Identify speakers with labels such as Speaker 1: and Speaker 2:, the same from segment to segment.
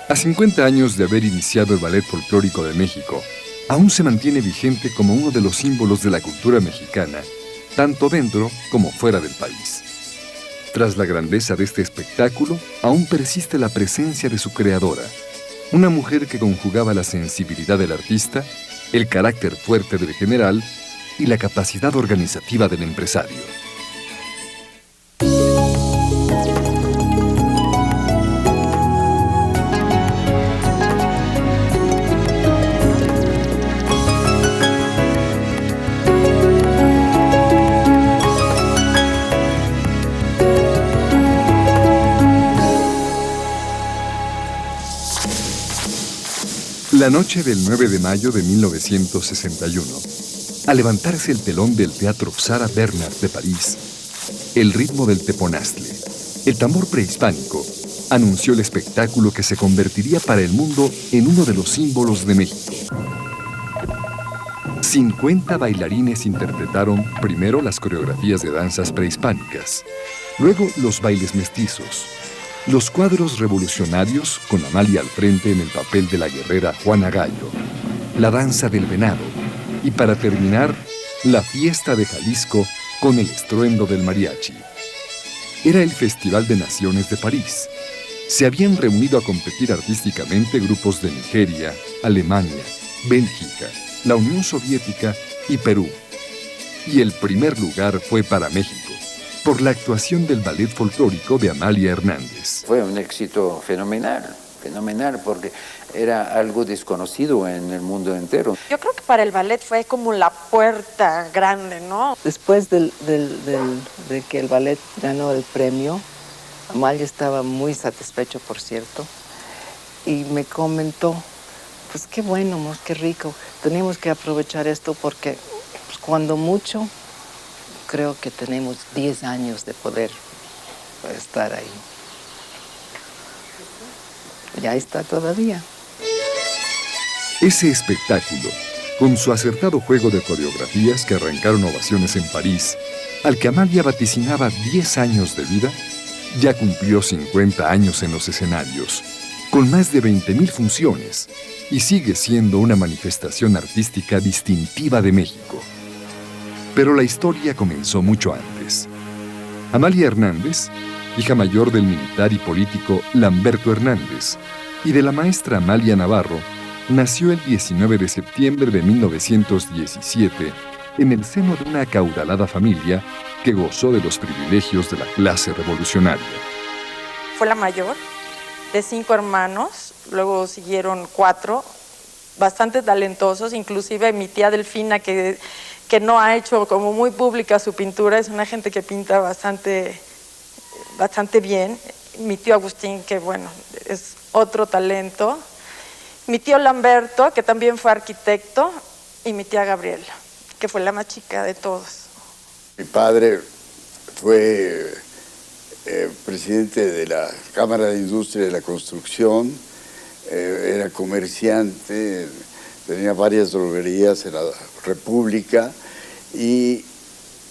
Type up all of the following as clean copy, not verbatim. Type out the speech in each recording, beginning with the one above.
Speaker 1: A 50 años de haber iniciado el Ballet Folclórico de México, aún se mantiene vigente como uno de los símbolos de la cultura mexicana, tanto dentro como fuera del país. Tras la grandeza de este espectáculo, aún persiste la presencia de su creadora, una mujer que conjugaba la sensibilidad del artista, el carácter fuerte del general y la capacidad organizativa del empresario. La noche del 9 de mayo de 1961, al levantarse el telón del Teatro Sarah Bernhardt de París, el ritmo del teponaztle, el tambor prehispánico, anunció el espectáculo que se convertiría para el mundo en uno de los símbolos de México. 50 bailarines interpretaron primero las coreografías de danzas prehispánicas, luego los bailes mestizos, los cuadros revolucionarios con Amalia al frente en el papel de la guerrera Juana Gallo, la danza del venado y para terminar, la fiesta de Jalisco con el estruendo del mariachi. Era el Festival de Naciones de París. Se habían reunido a competir artísticamente grupos de Nigeria, Alemania, Bélgica, la Unión Soviética y Perú. Y el primer lugar fue para México, por la actuación del ballet folclórico de Amalia Hernández.
Speaker 2: Fue un éxito fenomenal, porque era algo desconocido en el mundo entero.
Speaker 3: Yo creo que para el ballet fue como la puerta grande, ¿no?
Speaker 4: Después de que el ballet ganó el premio, Amalia estaba muy satisfecho, por cierto, y me comentó, pues qué bueno, amor, qué rico, tenemos que aprovechar esto porque pues, cuando mucho, creo que tenemos 10 años de poder estar ahí. Ya está todavía.
Speaker 1: Ese espectáculo, con su acertado juego de coreografías que arrancaron ovaciones en París, al que Amalia vaticinaba 10 años de vida, ya cumplió 50 años en los escenarios, con más de 20,000 funciones, y sigue siendo una manifestación artística distintiva de México. Pero la historia comenzó mucho antes. Amalia Hernández, hija mayor del militar y político Lamberto Hernández y de la maestra Amalia Navarro, nació el 19 de septiembre de 1917 en el seno de una acaudalada familia que gozó de los privilegios de la clase revolucionaria.
Speaker 3: Fue la mayor de 5 hermanos, luego siguieron 4, bastante talentosos, inclusive mi tía Delfina, que no ha hecho como muy pública su pintura, es una gente que pinta bastante bien. Mi tío Agustín, que bueno, es otro talento. Mi tío Lamberto, que también fue arquitecto, y mi tía Gabriela, que fue la más chica de todos.
Speaker 5: Mi padre fue presidente de la Cámara de Industria de la Construcción, era comerciante, tenía varias droguerías en la República y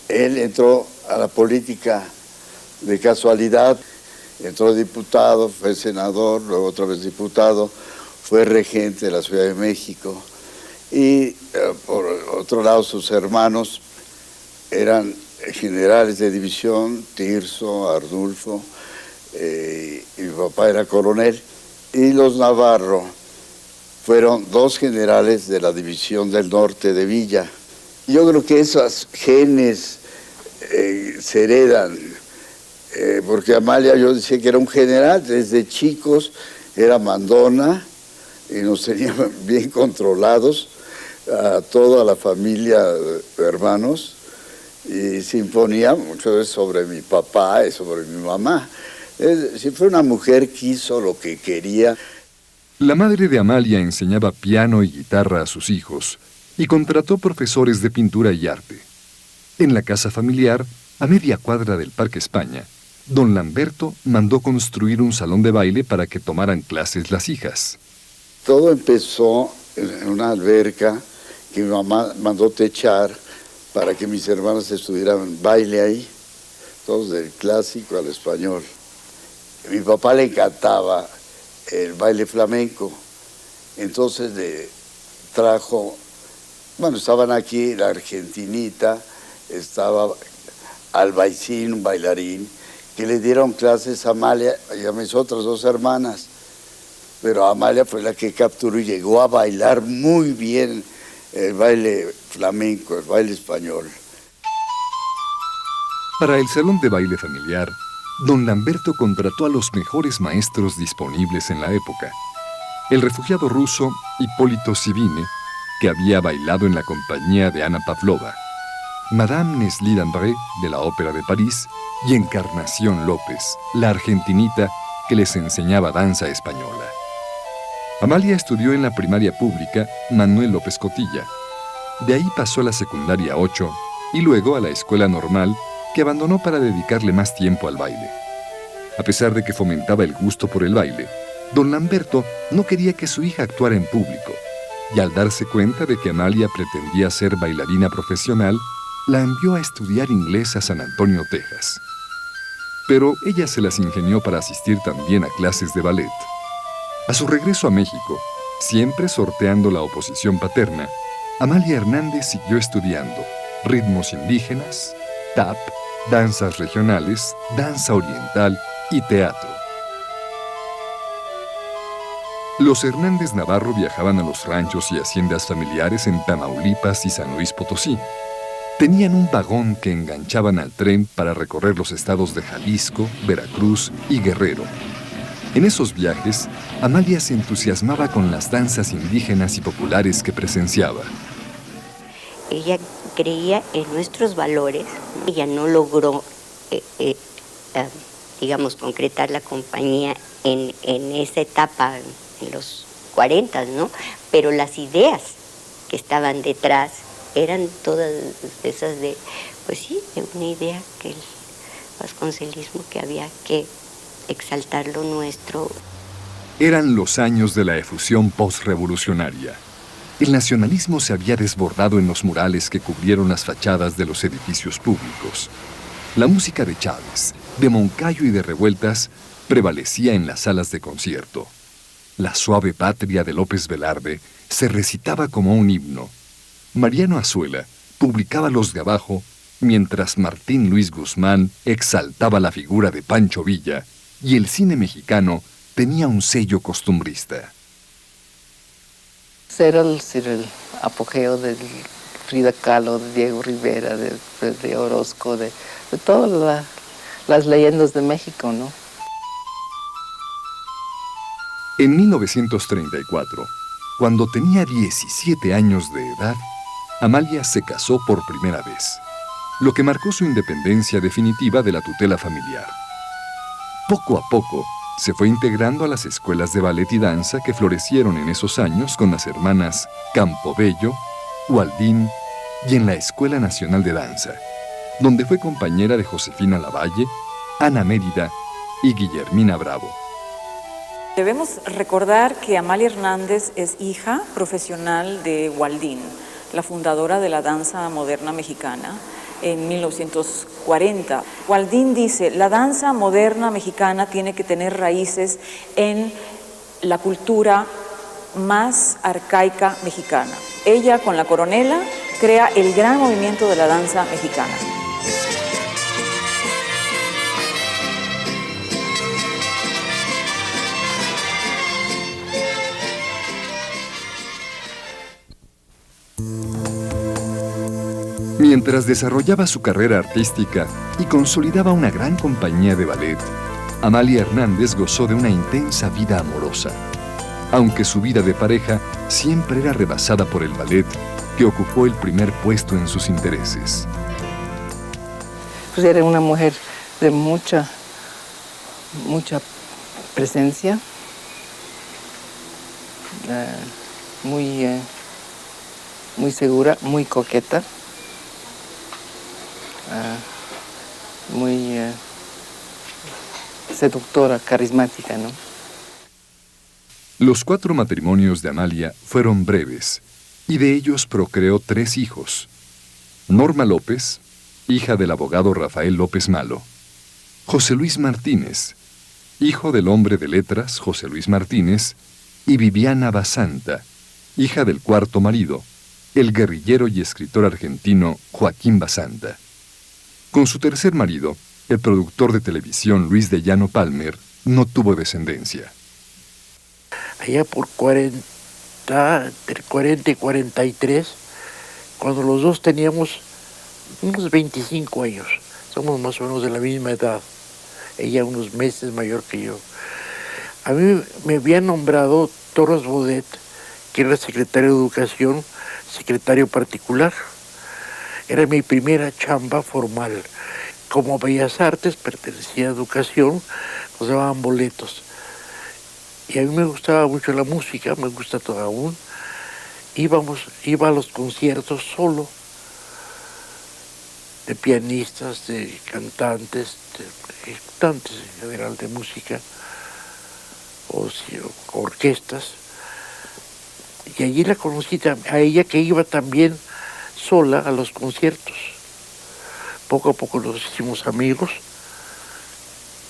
Speaker 5: él entró a la política de casualidad, entró diputado, fue senador, luego otra vez diputado, fue regente de la Ciudad de México y por otro lado sus hermanos eran generales de división, Tirso, Arnulfo, y mi papá era coronel, y los Navarro fueron 2 generales de la División del Norte de Villa. Yo creo que esos genes se heredan, porque Amalia, yo decía que era un general, desde chicos era mandona y nos tenían bien controlados a toda la familia de hermanos y se imponía muchas veces sobre mi papá y sobre mi mamá. Si fue una mujer que hizo lo que quería.
Speaker 1: La madre de Amalia enseñaba piano y guitarra a sus hijos y contrató profesores de pintura y arte. En la casa familiar, a media cuadra del Parque España, don Lamberto mandó construir un salón de baile para que tomaran clases las hijas.
Speaker 5: Todo empezó en una alberca que mi mamá mandó techar para que mis hermanos estudiaran baile ahí, todos del clásico al español. A mi papá le encantaba el baile flamenco. Entonces trajo, bueno, estaban aquí la argentinita, estaba Albaicín, un bailarín, que le dieron clases a Amalia y a mis otras dos hermanas. Pero Amalia fue la que capturó y llegó a bailar muy bien el baile flamenco, el baile español.
Speaker 1: Para el salón de baile familiar, don Lamberto contrató a los mejores maestros disponibles en la época. El refugiado ruso Hipólito Sivine, que había bailado en la compañía de Ana Pavlova, Madame Nesli d'Ambray, de la Ópera de París, y Encarnación López, la argentinita que les enseñaba danza española. Amalia estudió en la primaria pública Manuel López Cotilla. De ahí pasó a la secundaria 8 y luego a la escuela normal, que abandonó para dedicarle más tiempo al baile. A pesar de que fomentaba el gusto por el baile, don Lamberto no quería que su hija actuara en público, y al darse cuenta de que Amalia pretendía ser bailarina profesional, la envió a estudiar inglés a San Antonio, Texas. Pero ella se las ingenió para asistir también a clases de ballet. A su regreso a México, siempre sorteando la oposición paterna, Amalia Hernández siguió estudiando ritmos indígenas, tap, danzas regionales, danza oriental y teatro. Los Hernández Navarro viajaban a los ranchos y haciendas familiares en Tamaulipas y San Luis Potosí. Tenían un vagón que enganchaban al tren para recorrer los estados de Jalisco, Veracruz y Guerrero. En esos viajes, Amalia se entusiasmaba con las danzas indígenas y populares que presenciaba.
Speaker 6: Ella creía en nuestros valores. Ella no logró, concretar la compañía en esa etapa, en los 40, ¿no? Pero las ideas que estaban detrás eran todas esas de una idea que el vasconcelismo, que había que exaltar lo nuestro.
Speaker 1: Eran los años de la efusión postrevolucionaria. El nacionalismo se había desbordado en los murales que cubrieron las fachadas de los edificios públicos. La música de Chávez, de Moncayo y de Revueltas prevalecía en las salas de concierto. La suave patria de López Velarde se recitaba como un himno. Mariano Azuela publicaba Los de Abajo, mientras Martín Luis Guzmán exaltaba la figura de Pancho Villa, y el cine mexicano tenía un sello costumbrista.
Speaker 4: Era el apogeo de Frida Kahlo, de Diego Rivera, de Orozco, de todas las leyendas de México, ¿no?
Speaker 1: En 1934, cuando tenía 17 años de edad, Amalia se casó por primera vez, lo que marcó su independencia definitiva de la tutela familiar. Poco a poco, se fue integrando a las escuelas de ballet y danza que florecieron en esos años con las hermanas Campobello, Gualdín y en la Escuela Nacional de Danza, donde fue compañera de Josefina Lavalle, Ana Mérida y Guillermina Bravo.
Speaker 7: Debemos recordar que Amalia Hernández es hija profesional de Gualdín, la fundadora de la danza moderna mexicana, en 1940. Gualdín dice, la danza moderna mexicana tiene que tener raíces en la cultura más arcaica mexicana. Ella, con la coronela, crea el gran movimiento de la danza mexicana.
Speaker 1: Mientras desarrollaba su carrera artística y consolidaba una gran compañía de ballet, Amalia Hernández gozó de una intensa vida amorosa, aunque su vida de pareja siempre era rebasada por el ballet, que ocupó el primer puesto en sus intereses.
Speaker 4: Pues era una mujer de mucha presencia, muy segura, muy coqueta. Muy seductora, carismática, ¿no?
Speaker 1: Los 4 matrimonios de Amalia fueron breves, y de ellos procreó 3 hijos. Norma López, hija del abogado Rafael López Malo; José Luis Martínez, hijo del hombre de letras José Luis Martínez, y Viviana Basanta, hija del cuarto marido, el guerrillero y escritor argentino Joaquín Basanta. Con su tercer marido, el productor de televisión Luis de Llano Palmer, no tuvo descendencia.
Speaker 8: Allá por entre 40 y 43, cuando los dos teníamos unos 25 años, somos más o menos de la misma edad, ella unos meses mayor que yo. A mí me había nombrado Torres Bodet, que era secretario de Educación, secretario particular. Era mi primera chamba formal. Como Bellas Artes pertenecía a Educación, nos daban boletos. Y a mí me gustaba mucho la música, me gusta todo aún. Iba a los conciertos solo, de pianistas, de cantantes, de ejecutantes en general de música, o orquestas. Y allí la conocí a ella, que iba también sola a los conciertos. Poco a poco nos hicimos amigos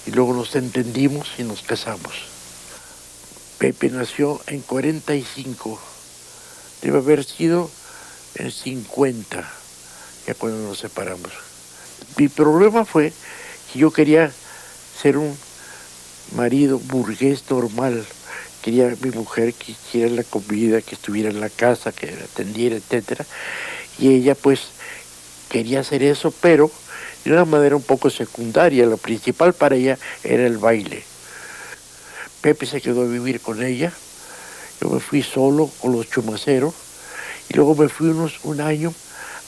Speaker 8: y luego nos entendimos y nos casamos. Pepe nació en 45, debe haber sido en 50, ya cuando nos separamos. Mi problema fue que yo quería ser un marido burgués normal. Quería a mi mujer que hiciera la comida, que estuviera en la casa, que la atendiera, etc. Y ella pues quería hacer eso, pero de una manera un poco secundaria. Lo principal para ella era el baile. Pepe se quedó a vivir con ella. Yo me fui solo con los Chumaceros y luego me fui un año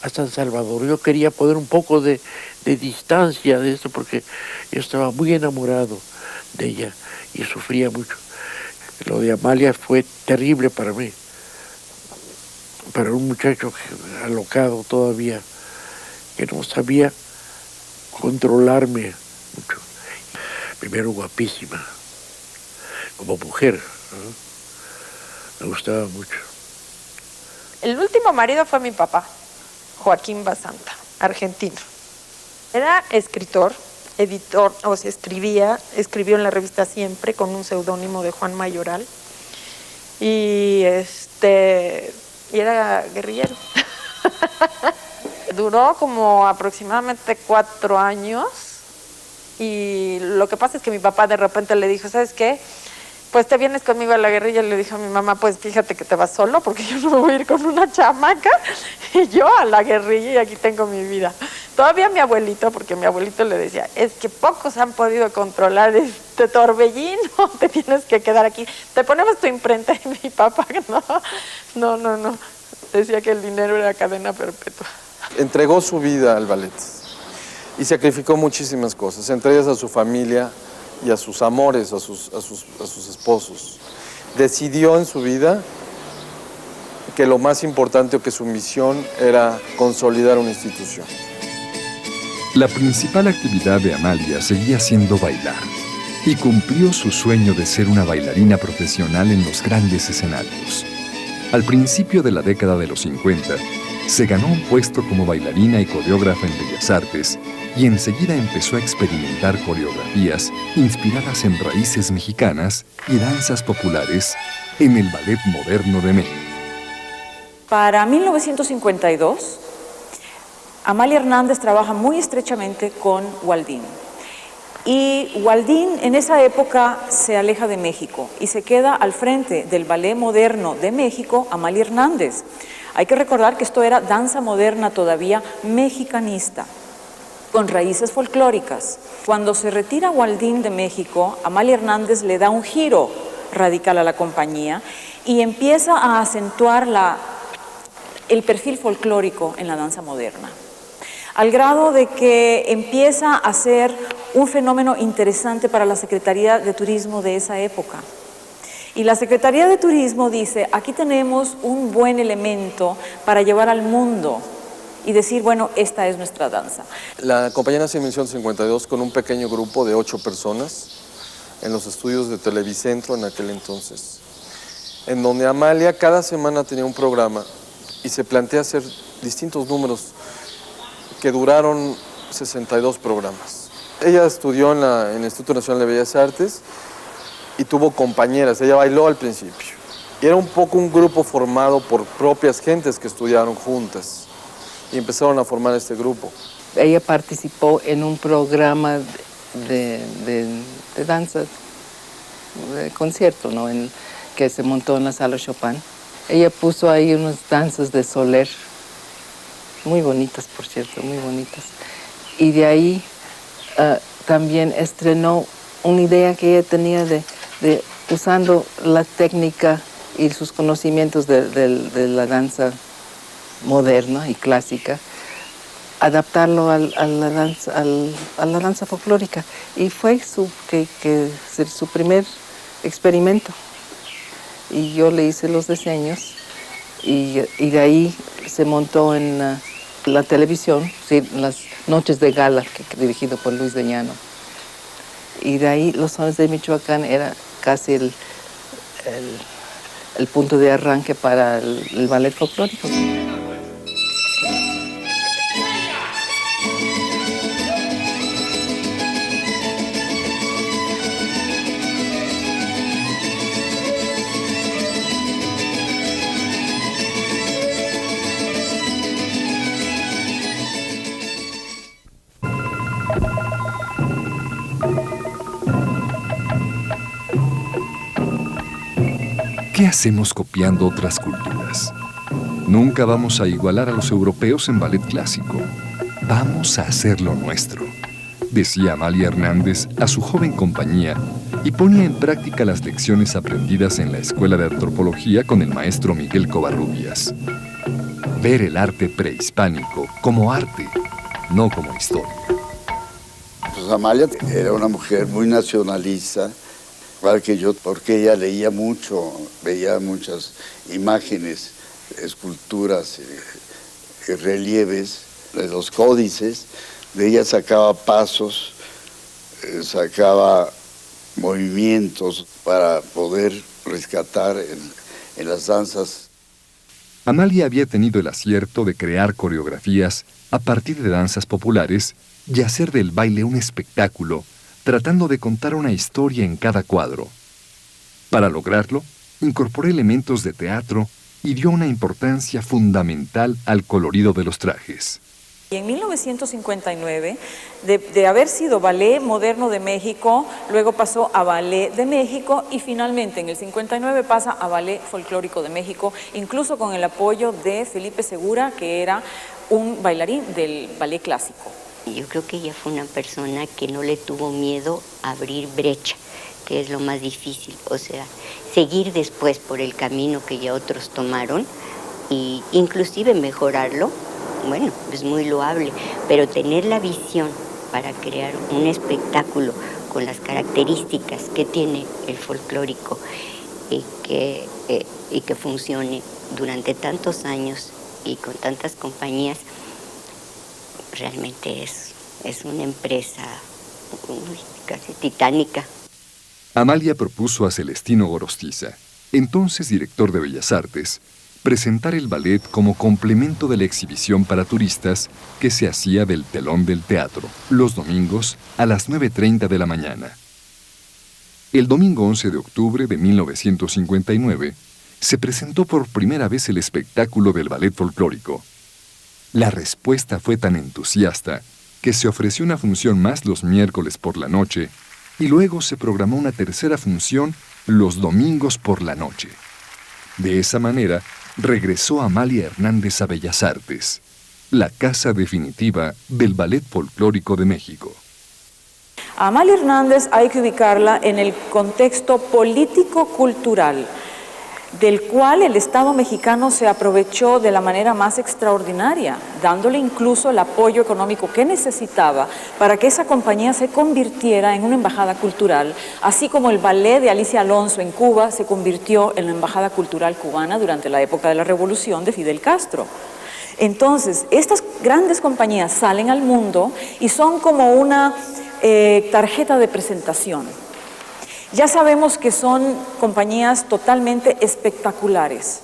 Speaker 8: a San Salvador. Yo quería poner un poco de distancia de esto porque yo estaba muy enamorado de ella y sufría mucho. Lo de Amalia fue terrible para mí, para un muchacho alocado todavía, que no sabía controlarme mucho. Primero guapísima, como mujer, ¿no? Me gustaba mucho.
Speaker 3: El último marido fue mi papá, Joaquín Basanta, argentino. Era escritor, editor, o sea, escribió en la revista Siempre con un seudónimo de Juan Mayoral. Y era guerrillero. Duró como aproximadamente 4 años. Y lo que pasa es que mi papá de repente le dijo, ¿sabes qué? Pues te vienes conmigo a la guerrilla. Le dijo a mi mamá, pues fíjate que te vas solo porque yo no me voy a ir con una chamaca. Y yo a la guerrilla y aquí tengo mi vida. Todavía mi abuelito, porque mi abuelito le decía, es que pocos han podido controlar este torbellino, te tienes que quedar aquí. Te ponemos tu imprenta. Y mi papá, no. Decía que el dinero era cadena perpetua.
Speaker 9: Entregó su vida al ballet y sacrificó muchísimas cosas, entre ellas a su familia y a sus amores, a sus esposos. Decidió en su vida que lo más importante o que su misión era consolidar una institución.
Speaker 1: La principal actividad de Amalia seguía siendo bailar, y cumplió su sueño de ser una bailarina profesional en los grandes escenarios. Al principio de la década de los 50, se ganó un puesto como bailarina y coreógrafa en Bellas Artes y enseguida empezó a experimentar coreografías inspiradas en raíces mexicanas y danzas populares en el Ballet Moderno de México.
Speaker 7: Para 1952, Amalia Hernández trabaja muy estrechamente con Waldín. Y Waldín en esa época se aleja de México y se queda al frente del Ballet Moderno de México Amalia Hernández. Hay que recordar que esto era danza moderna todavía mexicanista, con raíces folclóricas. Cuando se retira Waldín de México, Amalia Hernández le da un giro radical a la compañía y empieza a acentuar el perfil folclórico en la danza moderna, al grado de que empieza a ser un fenómeno interesante para la Secretaría de Turismo de esa época. Y la Secretaría de Turismo dice, aquí tenemos un buen elemento para llevar al mundo y decir, bueno, esta es nuestra danza.
Speaker 9: La compañía nace en 1952 con un pequeño grupo de 8 personas en los estudios de Televicentro en aquel entonces, en donde Amalia cada semana tenía un programa y se plantea hacer distintos números que duraron 62 programas. Ella estudió en el Instituto Nacional de Bellas Artes y tuvo compañeras. Ella bailó al principio. Y era un poco un grupo formado por propias gentes que estudiaron juntas. Y empezaron a formar este grupo.
Speaker 4: Ella participó en un programa de danza, de concierto, ¿no? Que se montó en la Sala Chopin. Ella puso ahí unas danzas de Soler, muy bonitas, por cierto, muy bonitas. Y de ahí también estrenó una idea que ella tenía de usando la técnica y sus conocimientos de la danza moderna y clásica, adaptarlo a la danza folclórica. Y fue su primer experimento. Y yo le hice los diseños y de ahí se montó en la televisión, sí, las noches de gala, dirigido por Luis de Llano. Y de ahí Los Sones de Michoacán era casi el punto de arranque para el ballet folclórico.
Speaker 1: ¿Qué hacemos copiando otras culturas? Nunca vamos a igualar a los europeos en ballet clásico. Vamos a hacer lo nuestro, decía Amalia Hernández a su joven compañía y ponía en práctica las lecciones aprendidas en la Escuela de Antropología con el maestro Miguel Covarrubias. Ver el arte prehispánico como arte, no como historia.
Speaker 5: Pues Amalia era una mujer muy nacionalista, igual que yo, porque ella leía mucho, veía muchas imágenes, esculturas, relieves de los códices. De ella sacaba pasos, sacaba movimientos para poder rescatar en las danzas.
Speaker 1: Amalia había tenido el acierto de crear coreografías a partir de danzas populares y hacer del baile un espectáculo, tratando de contar una historia en cada cuadro. Para lograrlo, incorporó elementos de teatro y dio una importancia fundamental al colorido de los trajes.
Speaker 7: Y en 1959, de haber sido Ballet Moderno de México, luego pasó a Ballet de México y finalmente en el 59 pasa a Ballet Folclórico de México, incluso con el apoyo de Felipe Segura, que era un bailarín del ballet clásico.
Speaker 6: Yo creo que ella fue una persona que no le tuvo miedo a abrir brecha, que es lo más difícil, o sea, seguir después por el camino que ya otros tomaron e inclusive mejorarlo. Bueno, es muy loable, pero tener la visión para crear un espectáculo con las características que tiene el folclórico y que funcione durante tantos años y con tantas compañías, realmente es una empresa casi titánica.
Speaker 1: Amalia propuso a Celestino Gorostiza, entonces director de Bellas Artes, presentar el ballet como complemento de la exhibición para turistas que se hacía del telón del teatro, los domingos a las 9:30 de la mañana. El domingo 11 de octubre de 1959 se presentó por primera vez el espectáculo del ballet folclórico. La respuesta fue tan entusiasta que se ofreció una función más los miércoles por la noche y luego se programó una tercera función los domingos por la noche. De esa manera, regresó Amalia Hernández a Bellas Artes, la casa definitiva del ballet folclórico de México.
Speaker 7: A Amalia Hernández hay que ubicarla en el contexto político-cultural, del cual el Estado mexicano se aprovechó de la manera más extraordinaria, dándole incluso el apoyo económico que necesitaba para que esa compañía se convirtiera en una embajada cultural, así como el ballet de Alicia Alonso en Cuba se convirtió en la embajada cultural cubana durante la época de la revolución de Fidel Castro. Entonces, estas grandes compañías salen al mundo y son como una tarjeta de presentación. Ya sabemos que son compañías totalmente espectaculares.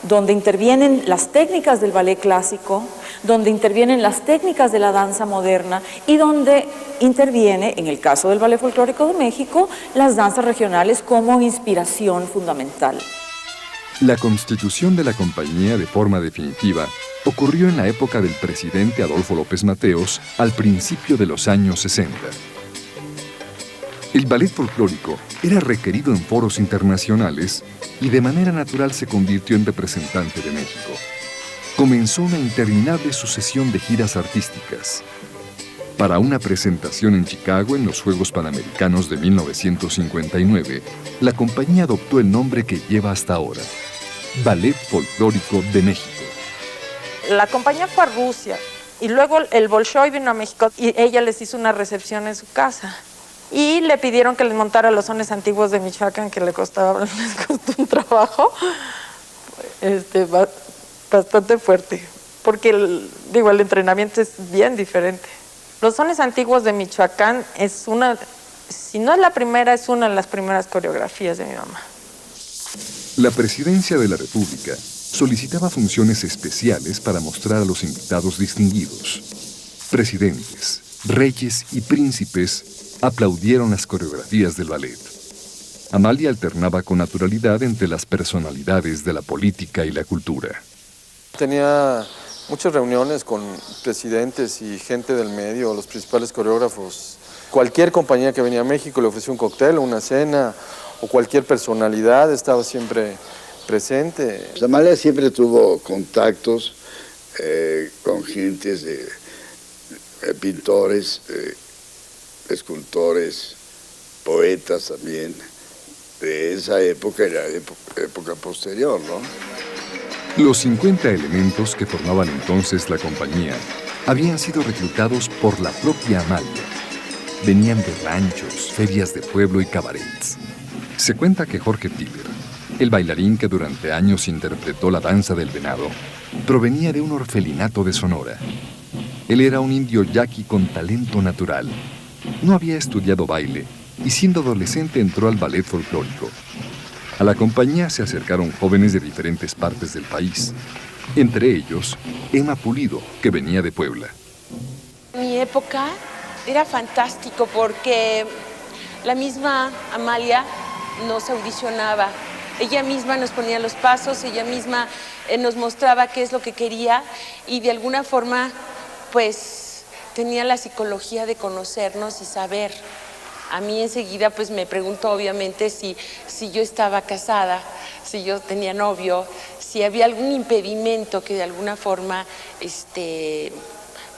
Speaker 7: donde intervienen las técnicas del ballet clásico, donde intervienen las técnicas de la danza moderna y donde interviene, en el caso del Ballet Folclórico de México, las danzas regionales como inspiración fundamental.
Speaker 1: La constitución de la compañía de forma definitiva ocurrió en la época del presidente Adolfo López Mateos al principio de los años 60. El ballet folclórico era requerido en foros internacionales y de manera natural se convirtió en representante de México. Comenzó una interminable sucesión de giras artísticas. Para una presentación en Chicago en los Juegos Panamericanos de 1959, la compañía adoptó el nombre que lleva hasta ahora, Ballet Folclórico de México.
Speaker 3: La compañía fue a Rusia y luego el Bolshoi vino a México y ella les hizo una recepción en su casa. Y le pidieron que les montara los sones antiguos de Michoacán, que les costó un trabajo bastante fuerte, porque el entrenamiento es bien diferente. Los sones antiguos de Michoacán es una, si no es la primera, es una de las primeras coreografías de mi mamá.
Speaker 1: La Presidencia de la República solicitaba funciones especiales para mostrar a los invitados distinguidos. Presidentes, reyes y príncipes aplaudieron las coreografías del ballet. Amalia alternaba con naturalidad entre las personalidades de la política y la cultura.
Speaker 9: Tenía muchas reuniones con presidentes y gente del medio, los principales coreógrafos. Cualquier compañía que venía a México le ofrecía un cóctel o una cena, o cualquier personalidad estaba siempre presente.
Speaker 5: Amalia siempre tuvo contactos con gentes de pintores, escultores, poetas también, de esa época y la época posterior, ¿no?
Speaker 1: Los 50 elementos que formaban entonces la compañía habían sido reclutados por la propia Amalia. Venían de ranchos, ferias de pueblo y cabarets. Se cuenta que Jorge Tiller, el bailarín que durante años interpretó la danza del venado, provenía de un orfelinato de Sonora. Él era un indio yaqui con talento natural. No había estudiado baile y siendo adolescente entró al ballet folclórico. A la compañía se acercaron jóvenes de diferentes partes del país, entre ellos Emma Pulido, que venía de Puebla.
Speaker 10: Mi época era fantástico porque la misma Amalia nos audicionaba. Ella misma nos ponía los pasos, ella misma nos mostraba qué es lo que quería y de alguna forma pues tenía la psicología de conocernos y saber. A mí enseguida pues me preguntó obviamente si yo estaba casada, si yo tenía novio, si había algún impedimento que de alguna forma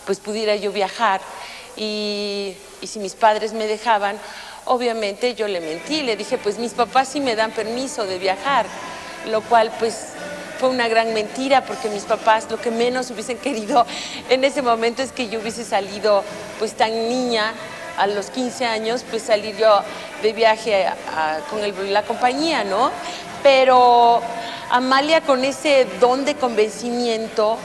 Speaker 10: pues pudiera yo viajar y si mis padres me dejaban, obviamente yo le mentí, le dije pues mis papás sí me dan permiso de viajar, lo cual pues fue una gran mentira porque mis papás lo que menos hubiesen querido en ese momento es que yo hubiese salido pues tan niña a los 15 años, pues salir yo de viaje con la compañía, ¿no? Pero Amalia con ese don de convencimiento,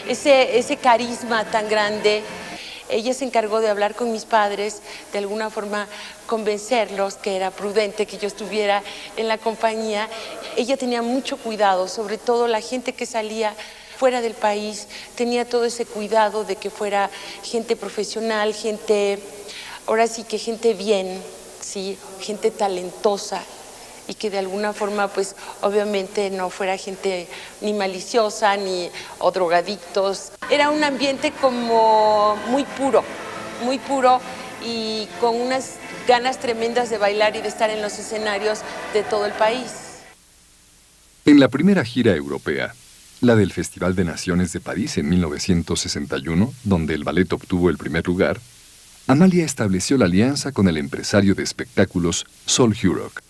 Speaker 10: ese carisma tan grande, ella se encargó de hablar con mis padres, de alguna forma convencerlos que era prudente que yo estuviera en la compañía. Ella tenía mucho cuidado, sobre todo la gente que salía fuera del país, tenía todo ese cuidado de que fuera gente profesional, gente, ahora sí que gente bien, ¿sí? Gente talentosa y que de alguna forma pues obviamente no fuera gente ni maliciosa o drogadictos. Era un ambiente como muy puro y con unas ganas tremendas de bailar y de estar en los escenarios de todo el país.
Speaker 1: En la primera gira europea, la del Festival de Naciones de París en 1961, donde el ballet obtuvo el primer lugar, Amalia estableció la alianza con el empresario de espectáculos Sol Hurok.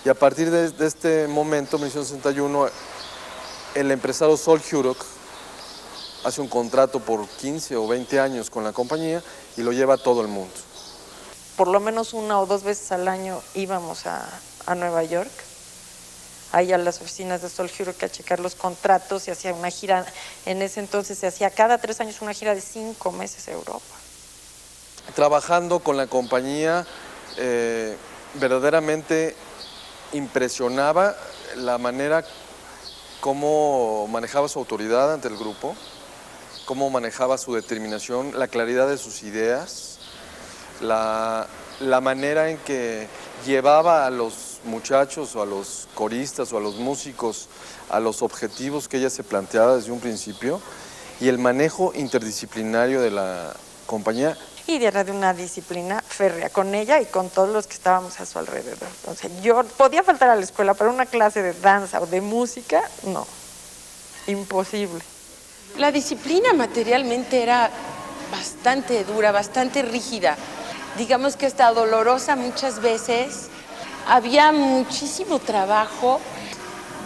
Speaker 9: Y a partir de este momento, 1961, el empresario Sol Hurok hace un contrato por 15 o 20 años con la compañía y lo lleva a todo el mundo.
Speaker 3: Por lo menos 1 o 2 veces al año íbamos a Nueva York, ahí a las oficinas de Sol Hurok a checar los contratos, se hacía una gira, en ese entonces se hacía cada 3 años una gira de 5 meses a Europa.
Speaker 9: Trabajando con la compañía, verdaderamente impresionaba la manera cómo manejaba su autoridad ante el grupo, cómo manejaba su determinación, la claridad de sus ideas, la manera en que llevaba a los muchachos o a los coristas o a los músicos a los objetivos que ella se planteaba desde un principio, y el manejo interdisciplinario de la compañía.
Speaker 3: Y era de una disciplina férrea con ella y con todos los que estábamos a su alrededor. Entonces, yo podía faltar a la escuela, pero una clase de danza o de música, no, imposible.
Speaker 10: La disciplina materialmente era bastante dura, bastante rígida. Digamos que hasta dolorosa muchas veces. Había muchísimo trabajo.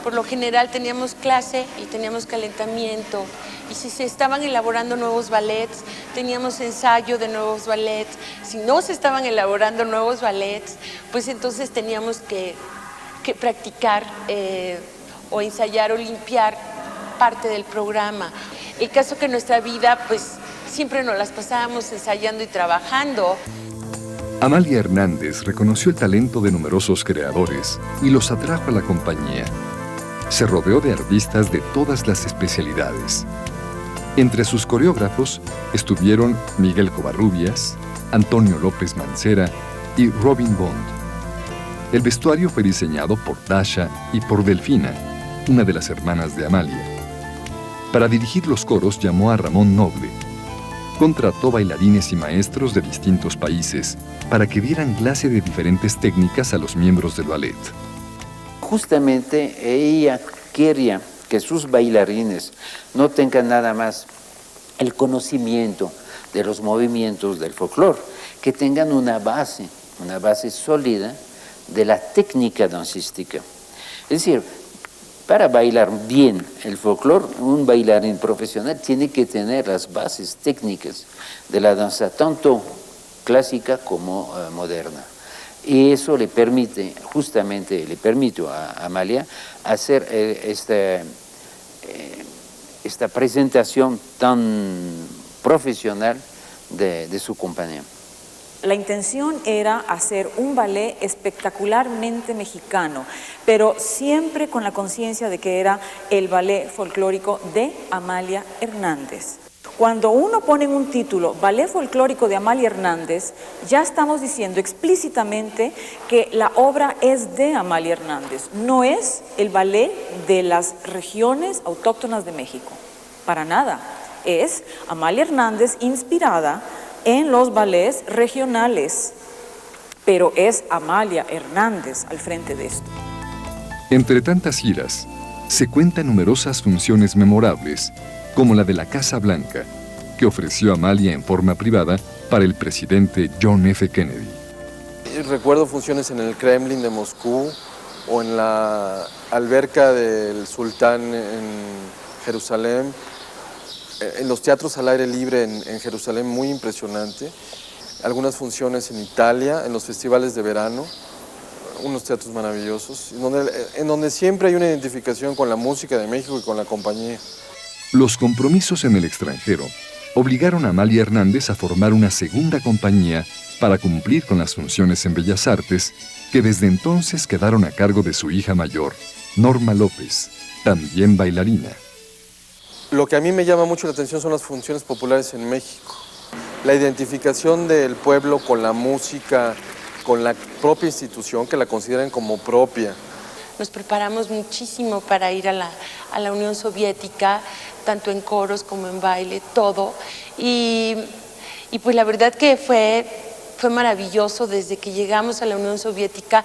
Speaker 10: Por lo general teníamos clase y teníamos calentamiento. Y si se estaban elaborando nuevos ballets, teníamos ensayo de nuevos ballets. Si no se estaban elaborando nuevos ballets, pues entonces teníamos que practicar o ensayar o limpiar parte del programa. El caso que nuestra vida, pues siempre nos las pasábamos ensayando y trabajando.
Speaker 1: Amalia Hernández reconoció el talento de numerosos creadores y los atrajo a la compañía. Se rodeó de artistas de todas las especialidades. Entre sus coreógrafos estuvieron Miguel Covarrubias, Antonio López Mancera y Robin Bond. El vestuario fue diseñado por Dasha y por Delfina, una de las hermanas de Amalia. Para dirigir los coros llamó a Ramón Noble. Contrató bailarines y maestros de distintos países para que dieran clase de diferentes técnicas a los miembros del ballet.
Speaker 2: Justamente ella quería que sus bailarines no tengan nada más el conocimiento de los movimientos del folclore, que tengan una base sólida de la técnica dancística. Es decir, para bailar bien el folclore, un bailarín profesional tiene que tener las bases técnicas de la danza, tanto clásica como moderna. Y eso le permite, justamente le permitió a Amalia hacer esta presentación tan profesional de su compañía.
Speaker 7: La intención era hacer un ballet espectacularmente mexicano, pero siempre con la conciencia de que era el ballet folclórico de Amalia Hernández. Cuando uno pone en un título Ballet Folclórico de Amalia Hernández, ya estamos diciendo explícitamente que la obra es de Amalia Hernández, no es el ballet de las regiones autóctonas de México, para nada. Es Amalia Hernández inspirada en los ballets regionales, pero es Amalia Hernández al frente de esto.
Speaker 1: Entre tantas giras, se cuentan numerosas funciones memorables, como la de la Casa Blanca, que ofreció Amalia en forma privada para el presidente John F. Kennedy.
Speaker 9: Recuerdo funciones en el Kremlin de Moscú o en la alberca del Sultán en Jerusalén, en los teatros al aire libre en Jerusalén, muy impresionante. Algunas funciones en Italia, en los festivales de verano, unos teatros maravillosos, en donde siempre hay una identificación con la música de México y con la compañía.
Speaker 1: Los compromisos en el extranjero obligaron a Amalia Hernández a formar una segunda compañía para cumplir con las funciones en Bellas Artes, que desde entonces quedaron a cargo de su hija mayor, Norma López, también bailarina.
Speaker 9: Lo que a mí me llama mucho la atención son las funciones populares en México. La identificación del pueblo con la música, con la propia institución, que la consideran como propia.
Speaker 10: Nos preparamos muchísimo para ir a la Unión Soviética, tanto en coros como en baile, todo. Y pues la verdad que fue maravilloso desde que llegamos a la Unión Soviética.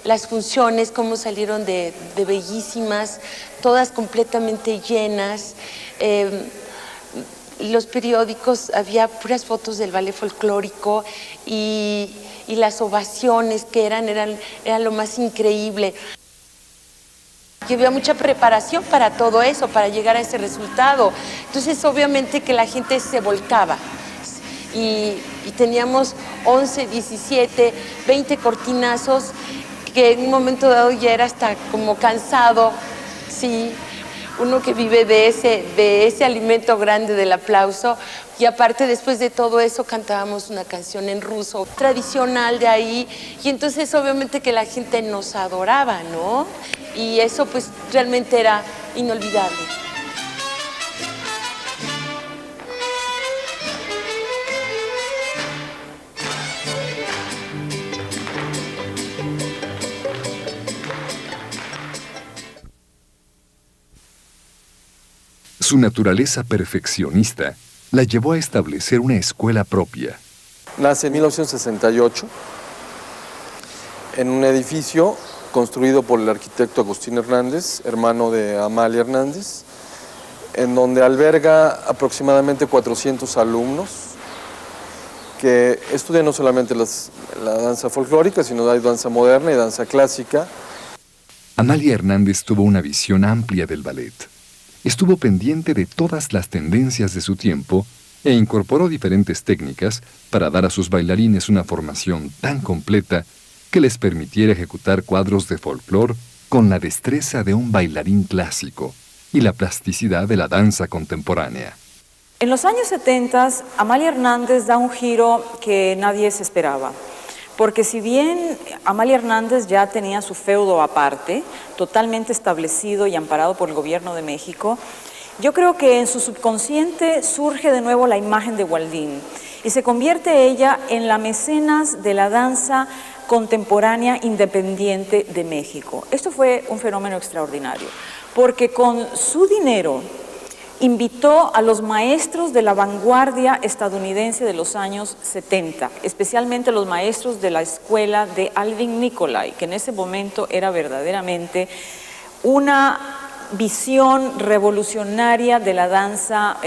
Speaker 10: Las funciones, cómo salieron de bellísimas, todas completamente llenas. Los periódicos, había puras fotos del ballet folclórico y las ovaciones que eran lo más increíble. Y había mucha preparación para todo eso, para llegar a ese resultado. Entonces, obviamente que la gente se volcaba. Y teníamos 11, 17, 20 cortinazos, que en un momento dado ya era hasta como cansado, sí, uno que vive de ese alimento grande del aplauso. Y aparte, después de todo eso, cantábamos una canción en ruso tradicional de ahí, y entonces obviamente que la gente nos adoraba, ¿no? Y eso pues realmente era inolvidable.
Speaker 1: Su naturaleza perfeccionista la llevó a establecer una escuela propia.
Speaker 9: Nace en 1968 en un edificio construido por el arquitecto Agustín Hernández, hermano de Amalia Hernández, en donde alberga aproximadamente 400 alumnos que estudian no solamente la danza folclórica, sino hay danza moderna y danza clásica.
Speaker 1: Amalia Hernández tuvo una visión amplia del ballet. Estuvo pendiente de todas las tendencias de su tiempo e incorporó diferentes técnicas para dar a sus bailarines una formación tan completa que les permitiera ejecutar cuadros de folclore con la destreza de un bailarín clásico y la plasticidad de la danza contemporánea.
Speaker 7: En los años 70, Amalia Hernández da un giro que nadie se esperaba. Porque si bien Amalia Hernández ya tenía su feudo aparte, totalmente establecido y amparado por el gobierno de México, yo creo que en su subconsciente surge de nuevo la imagen de Waldín y se convierte ella en la mecenas de la danza contemporánea independiente de México. Esto fue un fenómeno extraordinario, porque con su dinero invitó a los maestros de la vanguardia estadounidense de los años 70, especialmente los maestros de la escuela de Alvin Nicolai, que en ese momento era verdaderamente una visión revolucionaria de la danza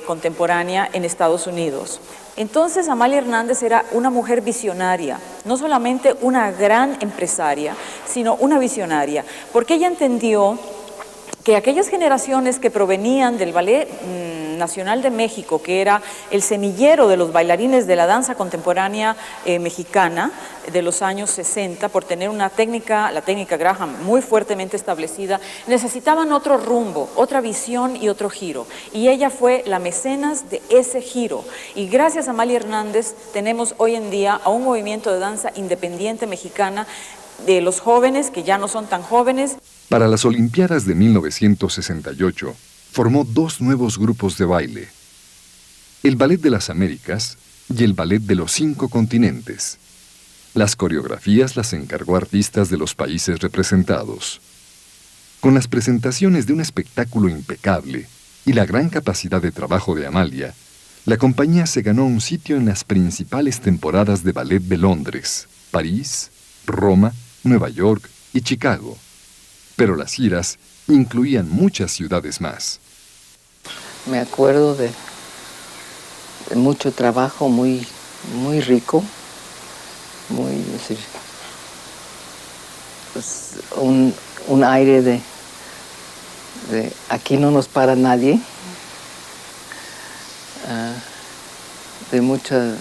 Speaker 7: contemporánea en Estados Unidos. Entonces Amalia Hernández era una mujer visionaria, no solamente una gran empresaria, sino una visionaria, porque ella entendió que aquellas generaciones que provenían del Ballet Nacional de México, que era el semillero de los bailarines de la danza contemporánea mexicana de los años 60, por tener una técnica, la técnica Graham, muy fuertemente establecida, necesitaban otro rumbo, otra visión y otro giro. Y ella fue la mecenas de ese giro. Y gracias a Amalia Hernández tenemos hoy en día a un movimiento de danza independiente mexicana de los jóvenes, que ya no son tan jóvenes.
Speaker 1: Para las Olimpiadas de 1968, formó dos nuevos grupos de baile, el Ballet de las Américas y el Ballet de los 5 continentes. Las coreografías las encargó artistas de los países representados. Con las presentaciones de un espectáculo impecable y la gran capacidad de trabajo de Amalia, la compañía se ganó un sitio en las principales temporadas de ballet de Londres, París, Roma, Nueva York y Chicago. Pero las giras incluían muchas ciudades más.
Speaker 4: Me acuerdo de mucho trabajo, muy rico, muy, decir, pues, un aire de aquí no nos para nadie, de mucha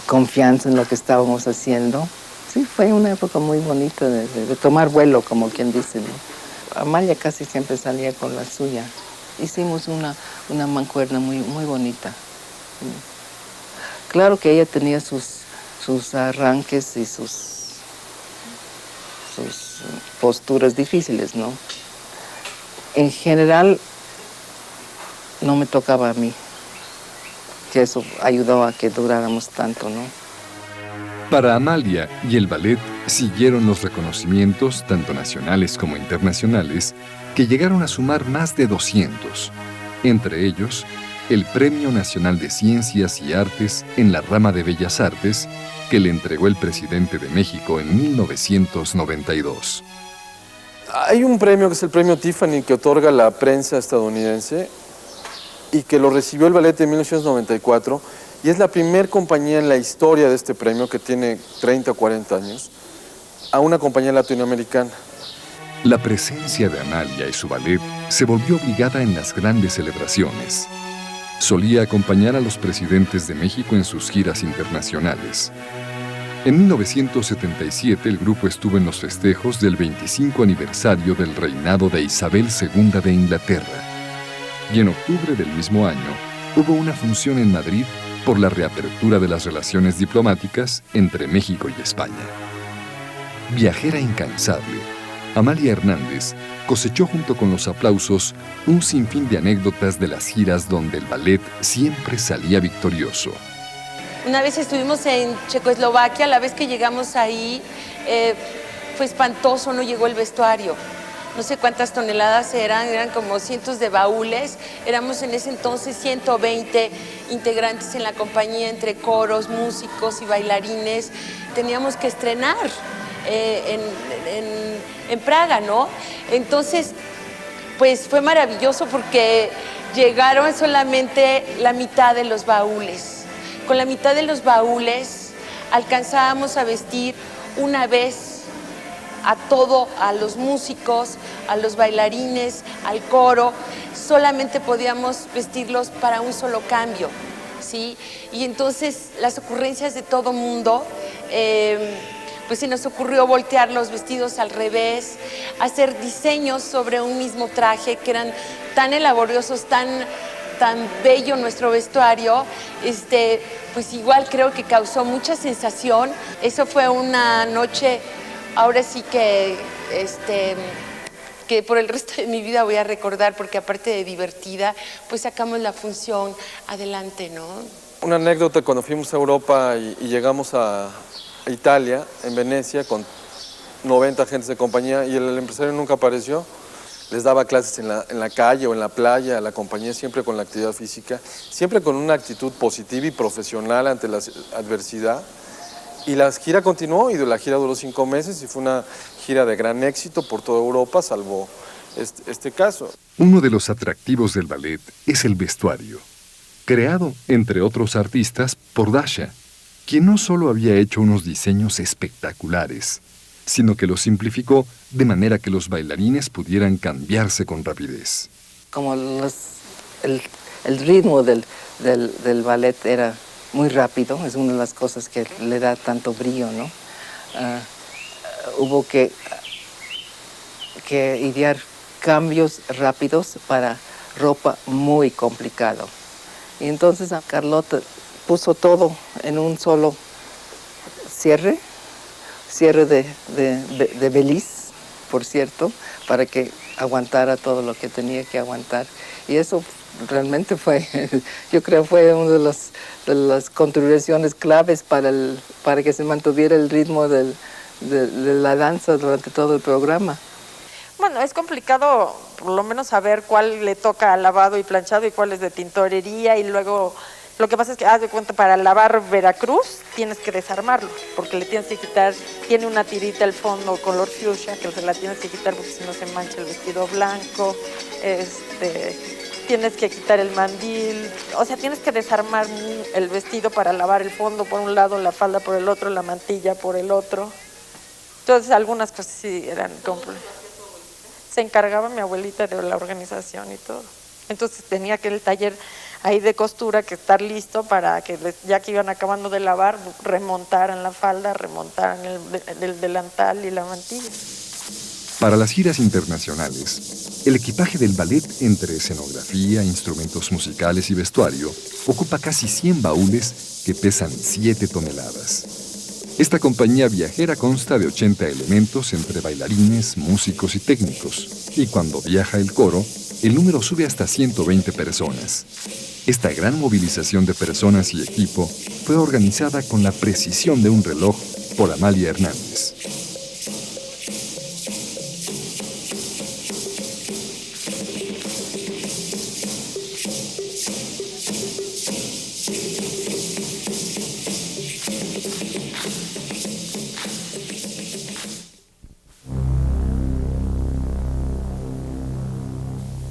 Speaker 4: confianza en lo que estábamos haciendo. Sí, fue una época muy bonita de tomar vuelo, como quien dice, ¿no? Amalia casi siempre salía con la suya. Hicimos una mancuerna muy bonita. Claro que ella tenía sus arranques y sus posturas difíciles, ¿no? En general, no me tocaba a mí, que eso ayudó a que duráramos tanto, ¿no?
Speaker 1: Para Amalia y el ballet siguieron los reconocimientos, tanto nacionales como internacionales, que llegaron a sumar más de 200, entre ellos el Premio Nacional de Ciencias y Artes en la rama de Bellas Artes, que le entregó el presidente de México en 1992.
Speaker 9: Hay un premio que es el premio Tiffany que otorga la prensa estadounidense y que lo recibió el ballet en 1994, y es la primera compañía en la historia de este premio, que tiene 30 o 40 años, a una compañía latinoamericana.
Speaker 1: La presencia de Amalia y su ballet se volvió obligada en las grandes celebraciones. Solía acompañar a los presidentes de México en sus giras internacionales. En 1977 el grupo estuvo en los festejos del 25 aniversario del reinado de Isabel II de Inglaterra. Y en octubre del mismo año hubo una función en Madrid por la reapertura de las relaciones diplomáticas entre México y España. Viajera incansable, Amalia Hernández cosechó junto con los aplausos un sinfín de anécdotas de las giras donde el ballet siempre salía victorioso.
Speaker 10: Una vez estuvimos en Checoslovaquia, la vez que llegamos ahí fue espantoso, no llegó el vestuario. No sé cuántas toneladas eran como cientos de baúles. Éramos en ese entonces 120 integrantes en la compañía, entre coros, músicos y bailarines. Teníamos que estrenar en Praga, ¿no? Entonces, pues fue maravilloso porque llegaron solamente la mitad de los baúles. Con la mitad de los baúles alcanzábamos a vestir una vez a los músicos, a los bailarines, al coro. Solamente podíamos vestirlos para un solo cambio, ¿sí? Y entonces las ocurrencias de todo mundo, pues se nos ocurrió voltear los vestidos al revés, hacer diseños sobre un mismo traje que eran tan elaboriosos, tan bello nuestro vestuario, pues igual creo que causó mucha sensación. Eso fue una noche, ahora sí que por el resto de mi vida voy a recordar, porque aparte de divertida, pues sacamos la función adelante, ¿no?
Speaker 9: Una anécdota, cuando fuimos a Europa y llegamos a Italia, en Venecia, con 90 agentes de compañía, y el empresario nunca apareció. Les daba clases en la calle o en la playa, a la compañía, siempre con la actividad física, siempre con una actitud positiva y profesional ante la adversidad. Y la gira continuó, y la gira duró 5 meses, y fue una gira de gran éxito por toda Europa, salvo este caso.
Speaker 1: Uno de los atractivos del ballet es el vestuario, creado, entre otros artistas, por Dasha, quien no solo había hecho unos diseños espectaculares, sino que los simplificó de manera que los bailarines pudieran cambiarse con rapidez.
Speaker 4: Como el ritmo del ballet era muy rápido, es una de las cosas que le da tanto brillo, ¿no? Hubo que idear cambios rápidos para ropa muy complicado. Y entonces Carlota puso todo en un solo cierre de Belize, por cierto, para que aguantara todo lo que tenía que aguantar. Y eso realmente fue, yo creo, fue una de las contribuciones claves para que se mantuviera el ritmo de la danza durante todo el programa.
Speaker 3: Bueno, es complicado por lo menos saber cuál le toca lavado y planchado y cuál es de tintorería, y luego lo que pasa es que, haz de cuenta, para lavar Veracruz tienes que desarmarlo, porque le tienes que quitar, tiene una tirita al fondo color fuchsia, que se la tienes que quitar porque si no se mancha el vestido blanco, tienes que quitar el mandil, o sea, tienes que desarmar el vestido para lavar el fondo por un lado, la falda por el otro, la mantilla por el otro. Entonces algunas cosas sí eran complejas. Se encargaba mi abuelita de la organización y todo. Entonces tenía que el taller ahí de costura que estar listo para que ya que iban acabando de lavar, remontaran la falda, remontaran el delantal y la mantilla.
Speaker 1: Para las giras internacionales, el equipaje del ballet, entre escenografía, instrumentos musicales y vestuario, ocupa casi 100 baúles que pesan 7 toneladas. Esta compañía viajera consta de 80 elementos entre bailarines, músicos y técnicos, y cuando viaja el coro, el número sube hasta 120 personas. Esta gran movilización de personas y equipo fue organizada con la precisión de un reloj por Amalia Hernández.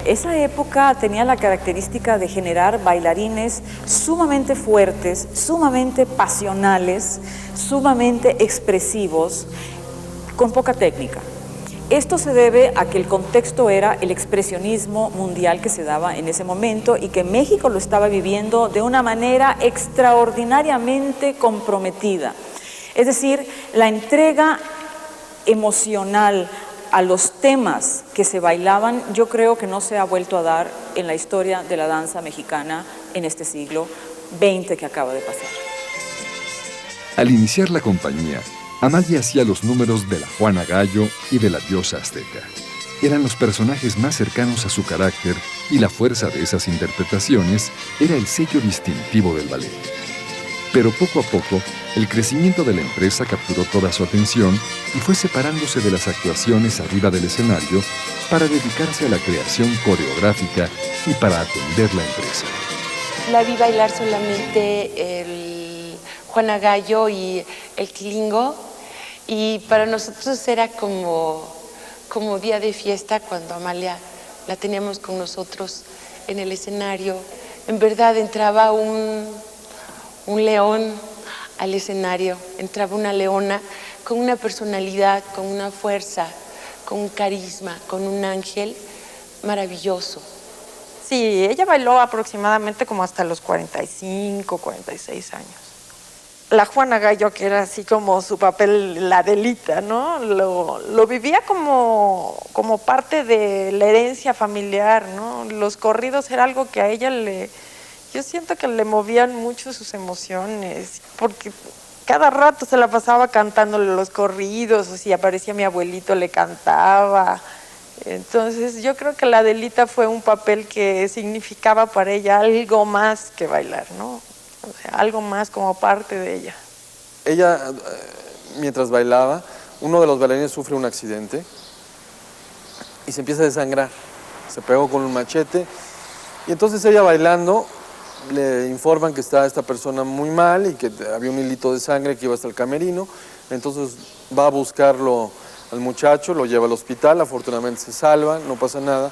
Speaker 7: Esa época tenía la característica de generar bailarines sumamente fuertes, sumamente pasionales, sumamente expresivos, con poca técnica. Esto se debe a que el contexto era el expresionismo mundial que se daba en ese momento y que México lo estaba viviendo de una manera extraordinariamente comprometida. Es decir, la entrega emocional a los temas que se bailaban, yo creo que no se ha vuelto a dar en la historia de la danza mexicana en este siglo XX que acaba de pasar.
Speaker 1: Al iniciar la compañía, Amalia hacía los números de la Juana Gallo y de la diosa azteca. Eran los personajes más cercanos a su carácter y la fuerza de esas interpretaciones era el sello distintivo del ballet. Pero poco a poco, el crecimiento de la empresa capturó toda su atención y fue separándose de las actuaciones arriba del escenario para dedicarse a la creación coreográfica y para atender la empresa.
Speaker 10: La vi bailar solamente el Juana Gallo y el Quilingo, y para nosotros era como día de fiesta cuando Amalia la teníamos con nosotros en el escenario. En verdad entraba un león al escenario, entraba una leona con una personalidad, con una fuerza, con un carisma, con un ángel maravilloso.
Speaker 3: Sí, ella bailó aproximadamente como hasta los 45, 46 años. La Juana Gallo, que era así como su papel, la Adelita, ¿no? Lo vivía como parte de la herencia familiar, ¿no? Los corridos era algo que a ella yo siento que le movían mucho sus emociones, porque cada rato se la pasaba cantándole los corridos, o si aparecía mi abuelito le cantaba. Entonces yo creo que la Adelita fue un papel que significaba para ella algo más que bailar, ¿no? O sea, algo más como parte de ella.
Speaker 9: Ella, mientras bailaba, uno de los bailarines sufre un accidente y se empieza a desangrar. Se pegó con un machete y entonces ella bailando le informan que está esta persona muy mal y que había un hilito de sangre que iba hasta el camerino. Entonces va a buscarlo al muchacho, lo lleva al hospital, afortunadamente se salva, no pasa nada.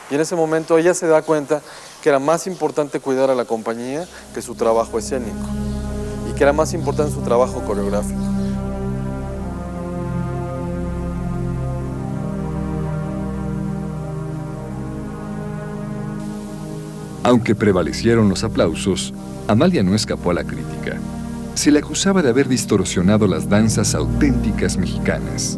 Speaker 9: Y en ese momento ella se da cuenta que era más importante cuidar a la compañía que su trabajo escénico y que era más importante su trabajo coreográfico.
Speaker 1: Aunque prevalecieron los aplausos, Amalia no escapó a la crítica. Se le acusaba de haber distorsionado las danzas auténticas mexicanas.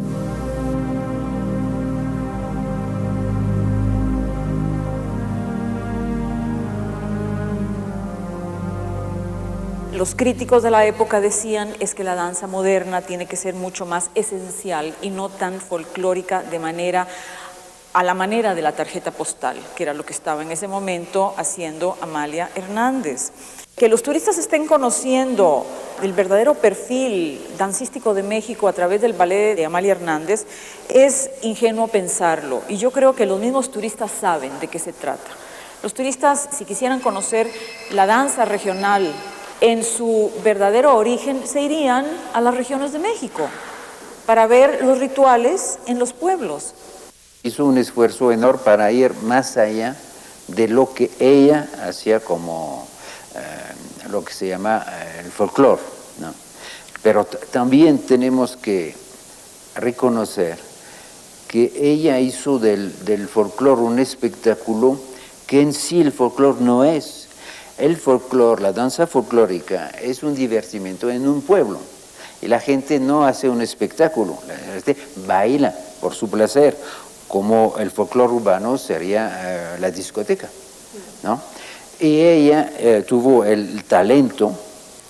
Speaker 7: Los críticos de la época decían es que la danza moderna tiene que ser mucho más esencial y no tan folclórica a la manera de la tarjeta postal, que era lo que estaba en ese momento haciendo Amalia Hernández. Que los turistas estén conociendo el verdadero perfil dancístico de México a través del ballet de Amalia Hernández es ingenuo pensarlo, y yo creo que los mismos turistas saben de qué se trata. Los turistas, si quisieran conocer la danza regional en su verdadero origen, se irían a las regiones de México para ver los rituales en los pueblos.
Speaker 2: Hizo un esfuerzo enorme para ir más allá de lo que ella hacía como lo que se llama el folclore, ¿no? Pero también tenemos que reconocer que ella hizo del folclore un espectáculo que en sí el folclore no es. El folclore, la danza folclórica, es un divertimento en un pueblo. Y la gente no hace un espectáculo, la gente baila por su placer, como el folclore urbano sería la discoteca, ¿no? Y ella tuvo el talento,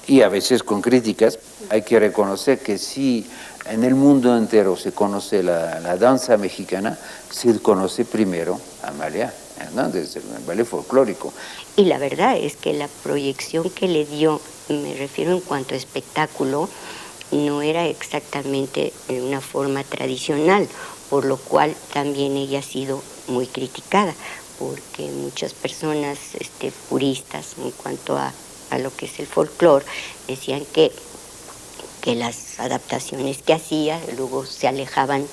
Speaker 2: y a veces con críticas, hay que reconocer que si en el mundo entero se conoce la danza mexicana, se conoce primero a Amalia Hernández, el ballet folclórico.
Speaker 6: Y la verdad es que la proyección que le dio, me refiero en cuanto a espectáculo, no era exactamente de una forma tradicional, por lo cual también ella ha sido muy criticada, porque muchas personas puristas en cuanto a lo que es el folclore decían que las adaptaciones que hacía luego se alejaban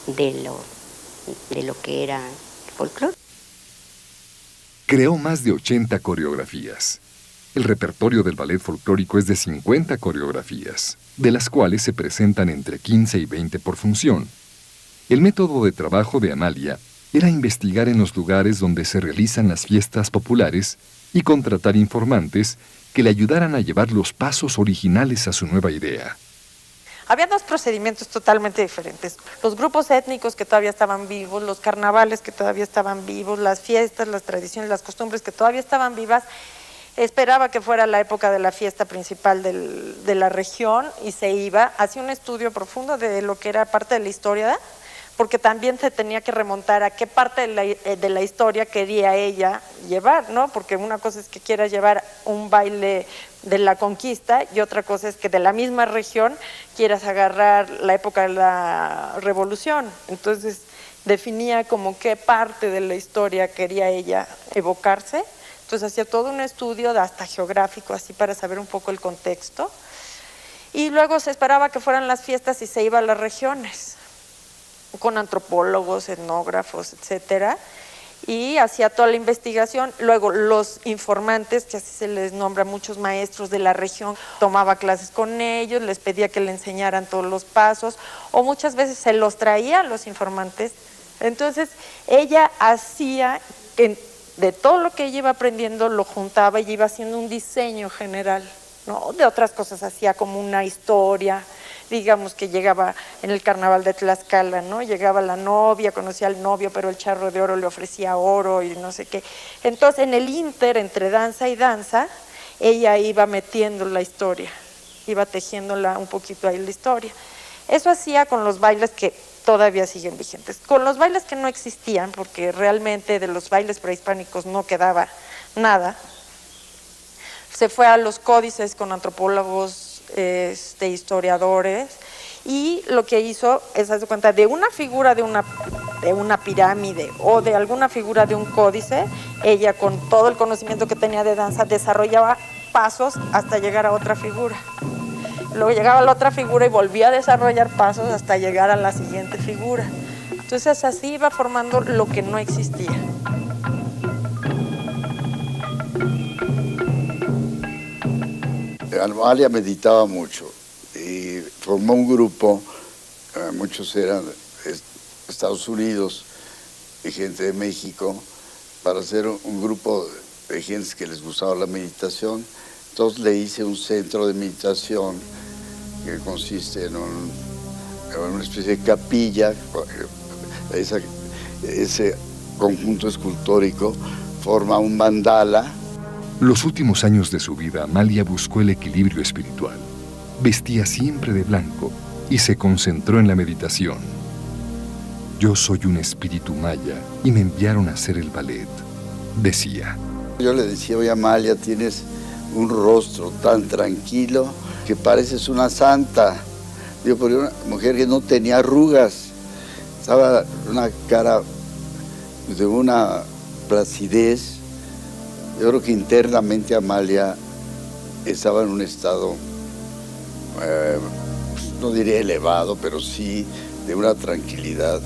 Speaker 6: de lo que era el folclore.
Speaker 1: Creó más de 80 coreografías. El repertorio del ballet folclórico es de 50 coreografías, de las cuales se presentan entre 15 y 20 por función. El método de trabajo de Amalia era investigar en los lugares donde se realizan las fiestas populares y contratar informantes que le ayudaran a llevar los pasos originales a su nueva idea.
Speaker 3: Había dos procedimientos totalmente diferentes. Los grupos étnicos que todavía estaban vivos, los carnavales que todavía estaban vivos, las fiestas, las tradiciones, las costumbres que todavía estaban vivas. Esperaba que fuera la época de la fiesta principal de la región y se iba, hacía un estudio profundo de lo que era parte de la historia, porque también se tenía que remontar a qué parte de la historia quería ella llevar, ¿no? Porque una cosa es que quiera llevar un baile de la conquista y otra cosa es que de la misma región quieras agarrar la época de la revolución. Entonces definía como qué parte de la historia quería ella evocarse. Entonces hacía todo un estudio hasta geográfico, así para saber un poco el contexto. Y luego se esperaba que fueran las fiestas y se iba a las regiones, con antropólogos, etnógrafos, etcétera, y hacía toda la investigación. Luego los informantes, que así se les nombra, muchos maestros de la región, tomaba clases con ellos, les pedía que le enseñaran todos los pasos, o muchas veces se los traía a los informantes. Entonces ella hacía que de todo lo que ella iba aprendiendo lo juntaba y iba haciendo un diseño general, ¿no? De otras cosas hacía como una historia. Digamos que llegaba en el carnaval de Tlaxcala, ¿no? Llegaba la novia, conocía al novio, pero el charro de oro le ofrecía oro y no sé qué. Entonces, en el ínter, entre danza y danza, ella iba metiendo la historia, iba tejiéndola un poquito ahí la historia. Eso hacía con los bailes que todavía siguen vigentes. Con los bailes que no existían, porque realmente de los bailes prehispánicos no quedaba nada, se fue a los códices con antropólogos, historiadores, y lo que hizo es darse cuenta de una figura de una pirámide o de alguna figura de un códice. Ella, con todo el conocimiento que tenía de danza, desarrollaba pasos hasta llegar a otra figura. Luego llegaba a la otra figura y volvía a desarrollar pasos hasta llegar a la siguiente figura. Entonces así iba formando lo que no existía.
Speaker 5: Amalia meditaba mucho y formó un grupo, muchos eran de Estados Unidos y gente de México, para hacer un grupo de gentes que les gustaba la meditación. Entonces le hice un centro de meditación que consiste en una especie de capilla. Ese conjunto escultórico forma un mandala.
Speaker 1: Los últimos años de su vida, Amalia buscó el equilibrio espiritual. Vestía siempre de blanco y se concentró en la meditación. Yo soy un espíritu maya y me enviaron a hacer el ballet, decía.
Speaker 5: Yo le decía, oye Amalia, tienes un rostro tan tranquilo que pareces una santa. Digo, porque una mujer que no tenía arrugas, estaba una cara de una placidez. Yo creo que internamente Amalia estaba en un estado, no diría elevado, pero sí de una tranquilidad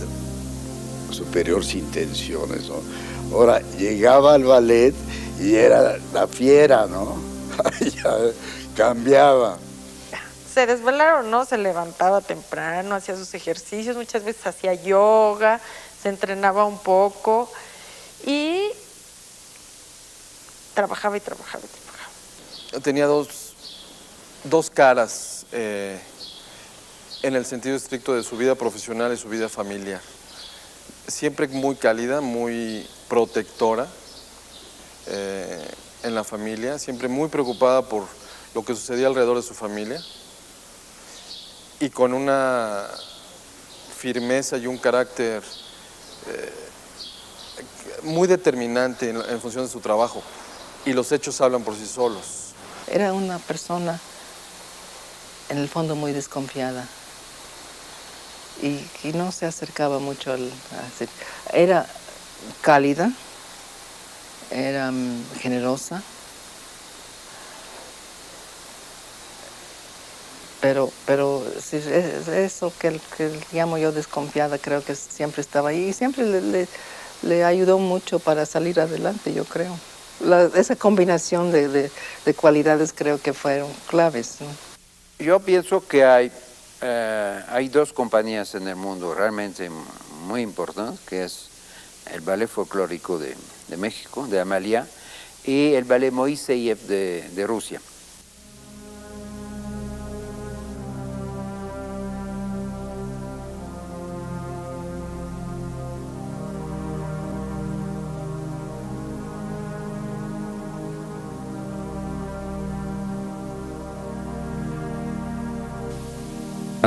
Speaker 5: superior sin tensiones, ¿no? Ahora, llegaba al ballet y era la fiera, ¿no? Ya cambiaba.
Speaker 3: Se desvelaron, ¿no? Se levantaba temprano, hacía sus ejercicios, muchas veces hacía yoga, se entrenaba un poco y trabajaba y trabajaba y trabajaba.
Speaker 9: Tenía dos caras en el sentido estricto de su vida profesional y su vida familiar. Siempre muy cálida, muy protectora en la familia, siempre muy preocupada por lo que sucedía alrededor de su familia y con una firmeza y un carácter muy determinante en función de su trabajo. Y los hechos hablan por sí solos.
Speaker 4: Era una persona, en el fondo, muy desconfiada. Y no se acercaba mucho era cálida, era generosa, pero sí, eso que llamo yo desconfiada, creo que siempre estaba ahí y siempre le ayudó mucho para salir adelante, yo creo. Esa combinación de cualidades creo que fueron claves, ¿no?
Speaker 2: Yo pienso que hay dos compañías en el mundo realmente muy importantes, que es el ballet folclórico de México, de Amalia, y el ballet Moiseev de Rusia.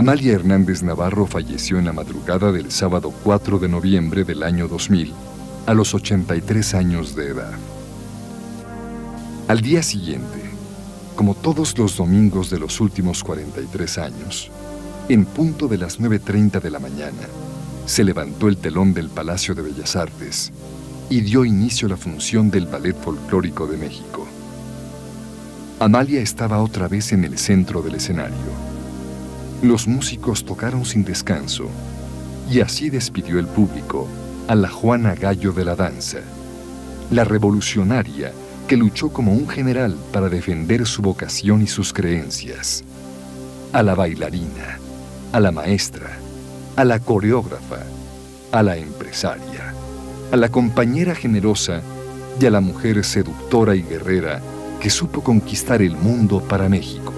Speaker 1: Amalia Hernández Navarro falleció en la madrugada del sábado 4 de noviembre del año 2000, a los 83 años de edad. Al día siguiente, como todos los domingos de los últimos 43 años, en punto de las 9:30 de la mañana, se levantó el telón del Palacio de Bellas Artes y dio inicio a la función del Ballet Folclórico de México. Amalia estaba otra vez en el centro del escenario. Los músicos tocaron sin descanso y así despidió el público a la Juana Gallo de la danza, la revolucionaria que luchó como un general para defender su vocación y sus creencias, a la bailarina, a la maestra, a la coreógrafa, a la empresaria, a la compañera generosa y a la mujer seductora y guerrera que supo conquistar el mundo para México.